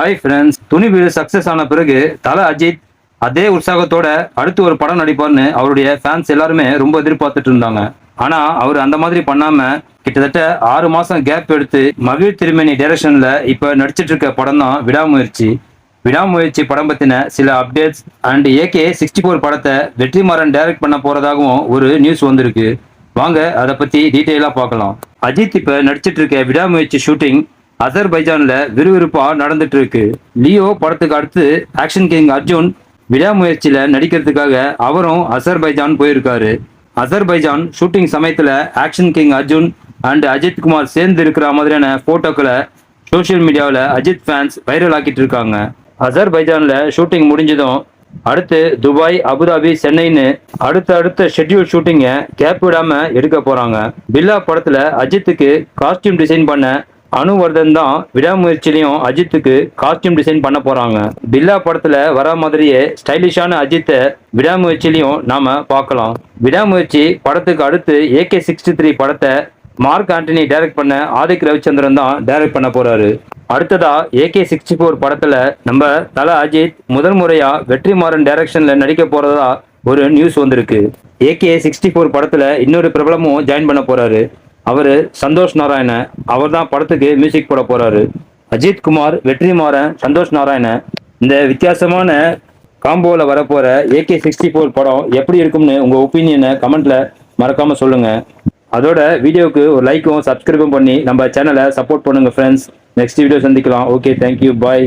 Hi friends, துணிவு success ஆன பிறகு தல அஜித் அதே உற்சாகத்தோட அடுத்து ஒரு படம் நடிப்பார்னு அவருடைய ஃபேன்ஸ் எல்லாருமே ரொம்ப எதிர்பார்த்துட்டு இருந்தாங்க. ஆனா அவர் அந்த மாதிரி பண்ணாம கிட்டத்தட்ட 6 மாசம் கேப் எடுத்து மகிழ் திருமேனி டைரக்ஷன்ல இப்ப நடிச்சிட்டு இருக்க படம் தான் விடாமுயற்சி. விடாமுயற்சி படம் பத்தின சில அப்டேட்ஸ் அண்ட் AK64 படத்தை வெற்றிமாறன் டைரக்ட் பண்ண போறதாகவும் ஒரு நியூஸ் வந்திருக்கு. வாங்க அதை பத்தி டீட்டெயிலா பார்க்கலாம். அஜித் இப்ப நடிச்சிட்டு இருக்க விடாமுயற்சி ஷூட்டிங் அசர்பைஜான்ல விறுவிறுப்பா நடந்துட்டு இருக்கு. லியோ படத்துக்கு அடுத்து ஆக்ஷன் கிங் அர்ஜுன் விடாமுயற்சியில நடிக்கிறதுக்காக அவரும் அசர்பைஜான் போயிருக்காரு. அசர்பைஜான் ஷூட்டிங் சமயத்துல action king Arjun and Ajith Kumar சேர்ந்து இருக்கிற மாதிரியான போட்டோக்களை சோசியல் மீடியாவில் அஜித் ஃபேன்ஸ் வைரல் ஆக்கிட்டு இருக்காங்க. அசர்பைஜான்ல ஷூட்டிங் முடிஞ்சதும் அடுத்து துபாய், அபுதாபி, சென்னைன்னு அடுத்த ஷெட்யூல் ஷூட்டிங்கை கேப் விடாம எடுக்க போறாங்க. பில்லா படத்துல அஜித்துக்கு காஸ்டியூம் டிசைன் பண்ண அனுவர்தன் தான் விடாமுயற்சியிலையும் அஜித்துக்கு காஸ்டியூம் டிசைன் பண்ண போறாங்க. பில்லா படத்துல வர மாதிரியே ஸ்டைலிஷான அஜித்தை விடாமுயற்சியிலையும் நாம பார்க்கலாம். விடாமுயற்சி படத்துக்கு அடுத்து AK63 படத்தை மார்க் ஆண்டனி டைரக்ட் பண்ண ஆதிக் ரவிச்சந்திரன் தான் டைரக்ட் பண்ண போறாரு. அடுத்ததா AK64 படத்துல நம்ம தல அஜித் முதல் முறையா வெற்றிமாறன் டைரக்ஷன்ல நடிக்க போறதா ஒரு நியூஸ் வந்திருக்கு. AK64 படத்துல இன்னொரு பிரபலமும் ஜாயின் பண்ண போறாரு. அவரு சந்தோஷ் நாராயண. அவர் தான் படத்துக்கு மியூசிக் போட போறாரு. அஜித் குமார், வெற்றிமாறன், சந்தோஷ் நாராயண இந்த வித்தியாசமான காம்போல வரப்போற AK64 படம் எப்படி இருக்கும்னு உங்க ஒப்பீனியனை கமெண்ட்ல மறக்காம சொல்லுங்க. அதோட வீடியோவுக்கு ஒரு லைக்கும் சப்ஸ்கிரைபும் பண்ணி நம்ம சேனலை சப்போர்ட் பண்ணுங்க ஃப்ரெண்ட்ஸ். நெக்ஸ்ட் வீடியோ சந்திக்கலாம். ஓகே, தேங்க்யூ, பாய்.